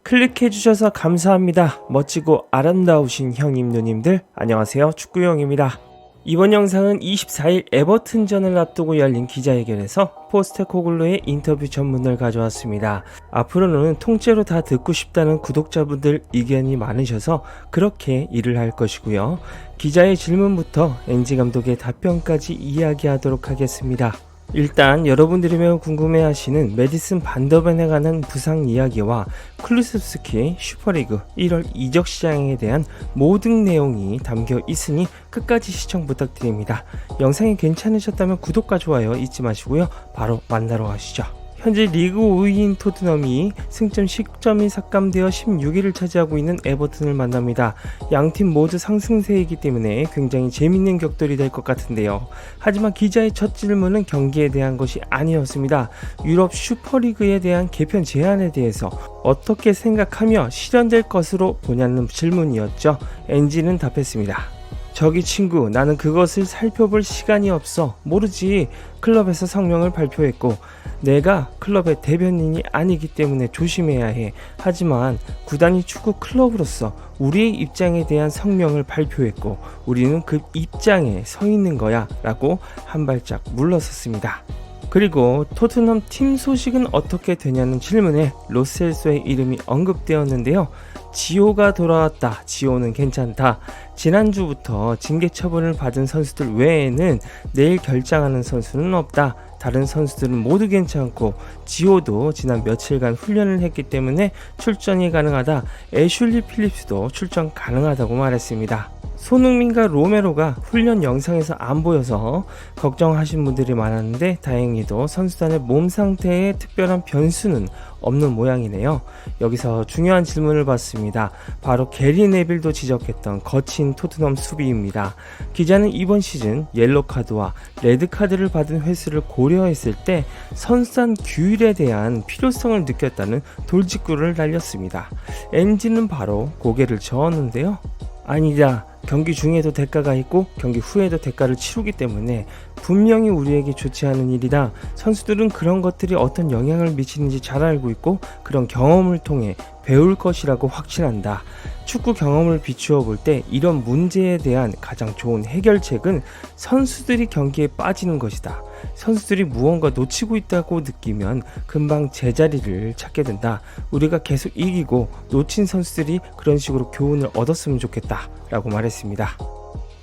클릭해주셔서 감사합니다. 멋지고 아름다우신 형님 누님들 안녕하세요, 축구형입니다. 이번 영상은 24일 에버튼전을 앞두고 열린 기자회견에서 포스테코글루의 인터뷰 전문을 가져왔습니다. 앞으로는 통째로 다 듣고 싶다는 구독자분들 의견이 많으셔서 그렇게 일을 할 것이고요. 기자의 질문부터 엔지 감독의 답변까지 이야기하도록 하겠습니다. 일단 여러분들이 매우 궁금해하시는 메디슨 반더벤에 관한 부상 이야기와 클루셉스키의 슈퍼리그 1월 이적 시장에 대한 모든 내용이 담겨 있으니 끝까지 시청 부탁드립니다. 영상이 괜찮으셨다면 구독과 좋아요 잊지 마시고요. 바로 만나러 가시죠. 현재 리그 5위인 토트넘이 승점 10점이 삭감되어 16위를 차지하고 있는 에버튼을 만납니다. 양팀 모두 상승세이기 때문에 굉장히 재밌는 격돌이 될 것 같은데요. 하지만 기자의 첫 질문은 경기에 대한 것이 아니었습니다. 유럽 슈퍼리그에 대한 개편 제안에 대해서 어떻게 생각하며 실현될 것으로 보냐는 질문이었죠. 엔지는 답했습니다. 저기 친구, 나는 그것을 살펴볼 시간이 없어. 모르지. 클럽에서 성명을 발표했고 내가 클럽의 대변인이 아니기 때문에 조심해야 해. 하지만 구단이 축구 클럽으로서 우리의 입장에 대한 성명을 발표했고 우리는 그 입장에 서 있는 거야 라고 한 발짝 물러섰습니다. 그리고 토트넘 팀 소식은 어떻게 되냐는 질문에 로셀소의 이름이 언급되었는데요. 지오가 돌아왔다. 지오는 괜찮다. 지난주부터 징계 처분을 받은 선수들 외에는 내일 결장하는 선수는 없다. 다른 선수들은 모두 괜찮고 지오도 지난 며칠간 훈련을 했기 때문에 출전이 가능하다. 애슐리 필립스도 출전 가능하다고 말했습니다. 손흥민과 로메로가 훈련 영상에서 안 보여서 걱정하신 분들이 많았는데 다행히도 선수단의 몸 상태에 특별한 변수는 없는 모양이네요. 여기서 중요한 질문을 받습니다. 바로 게리 네빌도 지적했던 거친 토트넘 수비입니다. 기자는 이번 시즌 옐로카드와 레드카드를 받은 횟수를 고려했을 때 선수단 규율에 대한 필요성을 느꼈다는 돌직구를 날렸습니다. 엔지는 바로 고개를 저었는데요. 아니다. 경기 중에도 대가가 있고 경기 후에도 대가를 치르기 때문에 분명히 우리에게 좋지 않은 일이다. 선수들은 그런 것들이 어떤 영향을 미치는지 잘 알고 있고 그런 경험을 통해 배울 것이라고 확신한다. 축구 경험을 비추어 볼 때 이런 문제에 대한 가장 좋은 해결책은 선수들이 경기에 빠지는 것이다. 선수들이 무언가 놓치고 있다고 느끼면 금방 제자리를 찾게 된다. 우리가 계속 이기고 놓친 선수들이 그런 식으로 교훈을 얻었으면 좋겠다 라고 말했습니다.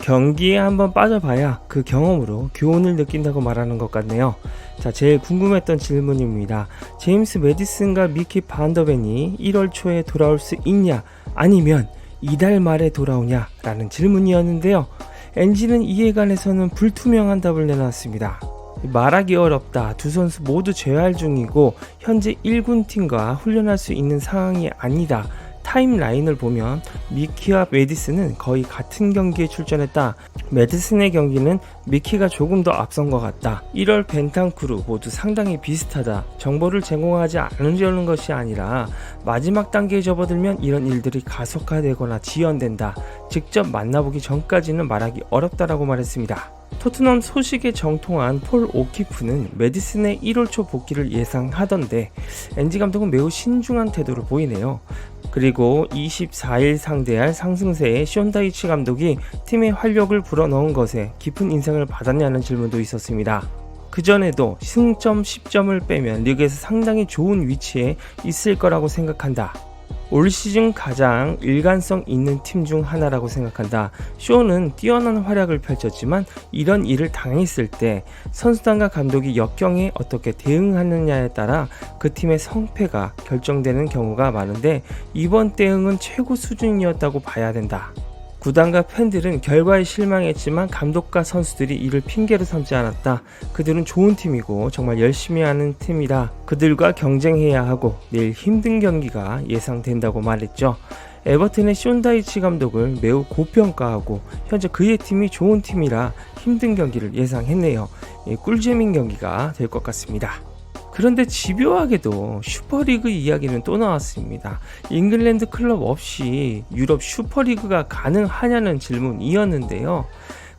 경기에 한번 빠져봐야 그 경험으로 교훈을 느낀다고 말하는 것 같네요. 자, 제일 궁금했던 질문입니다. 제임스 메디슨과 미키 반더벤이 1월 초에 돌아올 수 있냐 아니면 이달 말에 돌아오냐 라는 질문이었는데요. 엔지는 이에 관해서는 불투명한 답을 내놨습니다. 말하기 어렵다. 두 선수 모두 재활 중이고 현재 1군 팀과 훈련할 수 있는 상황이 아니다. 타임라인을 보면 미키와 메디슨은 거의 같은 경기에 출전했다. 메디슨의 경기는 미키가 조금 더 앞선 것 같다. 1월 벤탄쿠르 모두 상당히 비슷하다. 정보를 제공하지 않으려는 것이 아니라 마지막 단계에 접어들면 이런 일들이 가속화되거나 지연된다. 직접 만나보기 전까지는 말하기 어렵다라고 말했습니다. 토트넘 소식에 정통한 폴 오키프는 메디슨의 1월 초 복귀를 예상하던데 엔지 감독은 매우 신중한 태도를 보이네요. 그리고 24일 상대할 상승세의 숀다이치 감독이 팀의 활력을 불어넣은 것에 깊은 인상을 받았냐는 질문도 있었습니다. 그전에도 승점 10점을 빼면 리그에서 상당히 좋은 위치에 있을 거라고 생각한다. 올 시즌 가장 일관성 있는 팀 중 하나라고 생각한다. 쇼는 뛰어난 활약을 펼쳤지만 이런 일을 당했을 때 선수단과 감독이 역경에 어떻게 대응하느냐에 따라 그 팀의 성패가 결정되는 경우가 많은데 이번 대응은 최고 수준이었다고 봐야 된다. 구단과 팬들은 결과에 실망했지만 감독과 선수들이 이를 핑계로 삼지 않았다. 그들은 좋은 팀이고 정말 열심히 하는 팀이다. 그들과 경쟁해야 하고 내일 힘든 경기가 예상된다고 말했죠. 에버튼의 숀다이치 감독을 매우 고평가하고 현재 그의 팀이 좋은 팀이라 힘든 경기를 예상했네요. 꿀잼인 경기가 될 것 같습니다. 그런데 집요하게도 슈퍼리그 이야기는 또 나왔습니다. 잉글랜드 클럽 없이 유럽 슈퍼리그가 가능하냐는 질문이었는데요.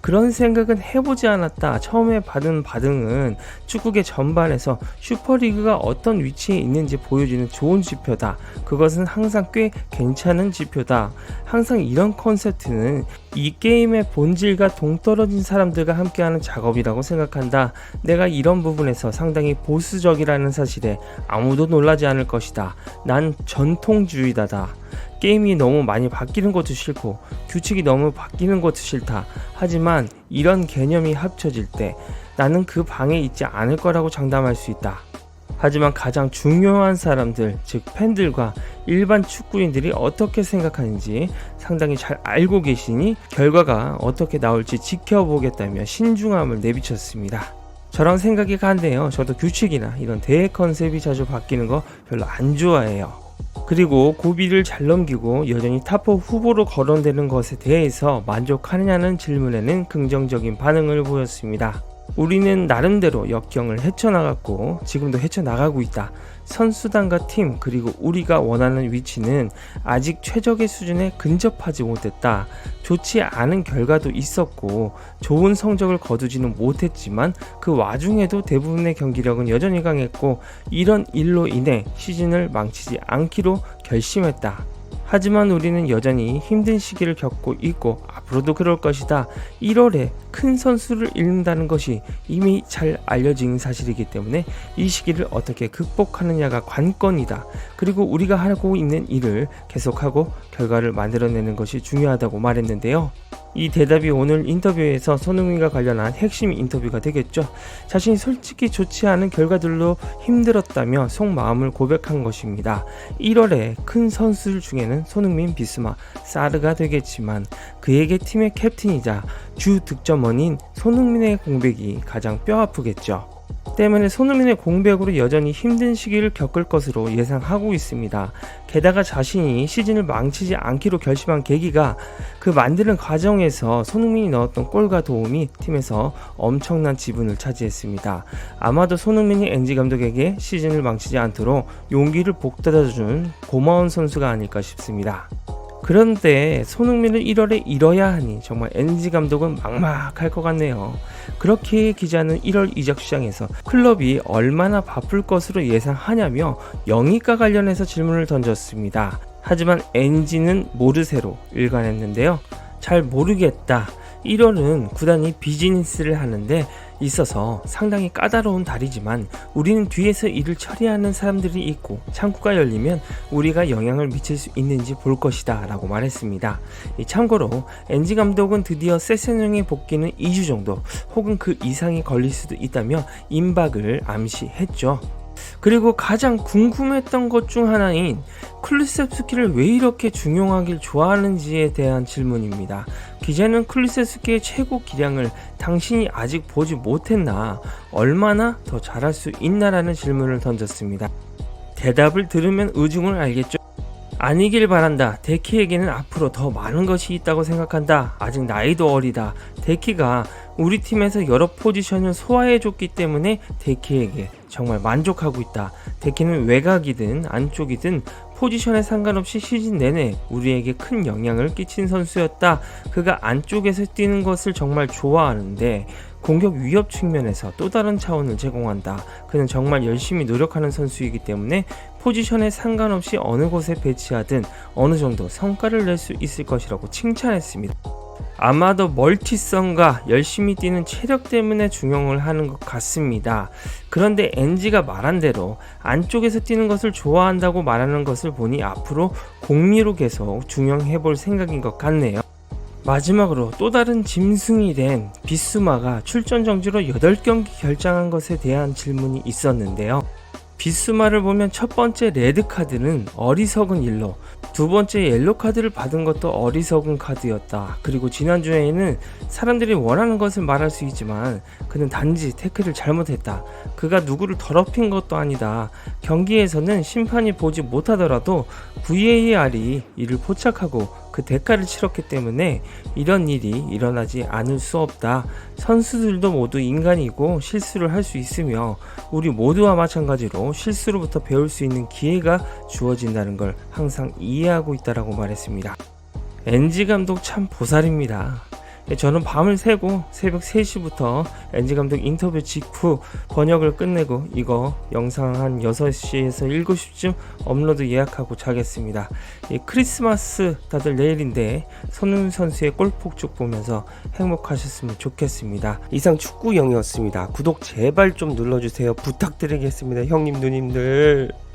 그런 생각은 해보지 않았다. 처음에 받은 반응은 축구계 전반에서 슈퍼리그가 어떤 위치에 있는지 보여주는 좋은 지표다. 그것은 항상 꽤 괜찮은 지표다. 항상 이런 콘셉트는 이 게임의 본질과 동떨어진 사람들과 함께하는 작업이라고 생각한다. 내가 이런 부분에서 상당히 보수적이라는 사실에 아무도 놀라지 않을 것이다. 난 전통주의자다. 게임이 너무 많이 바뀌는 것도 싫고 규칙이 너무 바뀌는 것도 싫다. 하지만 이런 개념이 합쳐질 때 나는 그 방에 있지 않을 거라고 장담할 수 있다. 하지만 가장 중요한 사람들, 즉 팬들과 일반 축구인들이 어떻게 생각하는지 상당히 잘 알고 계시니 결과가 어떻게 나올지 지켜보겠다며 신중함을 내비쳤습니다. 저랑 생각이 같네요. 저도 규칙이나 이런 대회 컨셉이 자주 바뀌는 거 별로 안 좋아해요. 그리고 고비를 잘 넘기고 여전히 탑4 후보로 거론되는 것에 대해서 만족하느냐는 질문에는 긍정적인 반응을 보였습니다. 우리는 나름대로 역경을 헤쳐나갔고 지금도 헤쳐나가고 있다. 선수단과 팀 그리고 우리가 원하는 위치는 아직 최적의 수준에 근접하지 못했다. 좋지 않은 결과도 있었고 좋은 성적을 거두지는 못했지만 그 와중에도 대부분의 경기력은 여전히 강했고 이런 일로 인해 시즌을 망치지 않기로 결심했다. 하지만 우리는 여전히 힘든 시기를 겪고 있고 앞으로도 그럴 것이다. 1월에 큰 선수를 잃는다는 것이 이미 잘 알려진 사실이기 때문에 이 시기를 어떻게 극복하느냐가 관건이다. 그리고 우리가 하고 있는 일을 계속하고 결과를 만들어내는 것이 중요하다고 말했는데요. 이 대답이 오늘 인터뷰에서 손흥민과 관련한 핵심 인터뷰가 되겠죠. 자신이 솔직히 좋지 않은 결과들로 힘들었다며 속마음을 고백한 것입니다. 1월에 큰 선수들 중에는 손흥민, 비스마, 사르가 되겠지만 그에게 팀의 캡틴이자 주 득점원인 손흥민의 공백이 가장 뼈아프겠죠. 때문에 손흥민의 공백으로 여전히 힘든 시기를 겪을 것으로 예상하고 있습니다. 게다가 자신이 시즌을 망치지 않기로 결심한 계기가 그 만드는 과정에서 손흥민이 넣었던 골과 도움이 팀에서 엄청난 지분을 차지했습니다. 아마도 손흥민이 엔지 감독에게 시즌을 망치지 않도록 용기를 북돋아준 고마운 선수가 아닐까 싶습니다. 그런데 손흥민을 1월에 잃어야 하니 정말 엔지 감독은 막막할 것 같네요. 그렇게 기자는 1월 이적 시장에서 클럽이 얼마나 바쁠 것으로 예상하냐며 영입과 관련해서 질문을 던졌습니다. 하지만 엔지는 모르쇠로 일관했는데요. 잘 모르겠다. 1월은 구단이 비즈니스를 하는데 있어서 상당히 까다로운 달이지만 우리는 뒤에서 일을 처리하는 사람들이 있고 창구가 열리면 우리가 영향을 미칠 수 있는지 볼 것이다 라고 말했습니다. 참고로 엔지 감독은 드디어 세세뇽의 복귀는 2주 정도 혹은 그 이상이 걸릴 수도 있다며 임박을 암시했죠. 그리고 가장 궁금했던 것 중 하나인 클루세스키를 왜 이렇게 중용하길 좋아하는지에 대한 질문입니다. 기자는 클루세스키의 최고 기량을 당신이 아직 보지 못했나? 얼마나 더 잘할 수 있나라는 질문을 던졌습니다. 대답을 들으면 의중을 알겠죠? 아니길 바란다. 데키에게는 앞으로 더 많은 것이 있다고 생각한다. 아직 나이도 어리다. 데키가 우리 팀에서 여러 포지션을 소화해줬기 때문에 데키에게 정말 만족하고 있다. 데키는 외곽이든 안쪽이든 포지션에 상관없이 시즌 내내 우리에게 큰 영향을 끼친 선수였다. 그가 안쪽에서 뛰는 것을 정말 좋아하는데 공격 위협 측면에서 또 다른 차원을 제공한다. 그는 정말 열심히 노력하는 선수이기 때문에 포지션에 상관없이 어느 곳에 배치하든 어느 정도 성과를 낼 수 있을 것이라고 칭찬했습니다. 아마도 멀티성과 열심히 뛰는 체력 때문에 중용을 하는 것 같습니다. 그런데 엔지가 말한 대로 안쪽에서 뛰는 것을 좋아한다고 말하는 것을 보니 앞으로 공미로 계속 중용해 볼 생각인 것 같네요. 마지막으로 또 다른 짐승이 된 비스마가 출전 정지로 8경기 결장한 것에 대한 질문이 있었는데요. 비스마를 보면 첫 번째 레드카드는 어리석은 일로, 두 번째 옐로카드를 받은 것도 어리석은 카드였다. 그리고 지난주에는 사람들이 원하는 것을 말할 수 있지만 그는 단지 태클을 잘못했다. 그가 누구를 더럽힌 것도 아니다. 경기에서는 심판이 보지 못하더라도 VAR이 이를 포착하고 그 대가를 치렀기 때문에 이런 일이 일어나지 않을 수 없다. 선수들도 모두 인간이고 실수를 할 수 있으며 우리 모두와 마찬가지로 실수로부터 배울 수 있는 기회가 주어진다는 걸 항상 이해하고 있다라고 말했습니다. 엔지 감독 참 보살입니다. 저는 밤을 새고 새벽 3시부터 NG 감독 인터뷰 직후 번역을 끝내고 이거 영상 한 6시에서 7시쯤 업로드 예약하고 자겠습니다. 크리스마스 다들 내일인데 손흥민 선수의 골폭죽 보면서 행복하셨으면 좋겠습니다. 이상 축구영이었습니다. 구독 제발 좀 눌러주세요. 부탁드리겠습니다. 형님 누님들.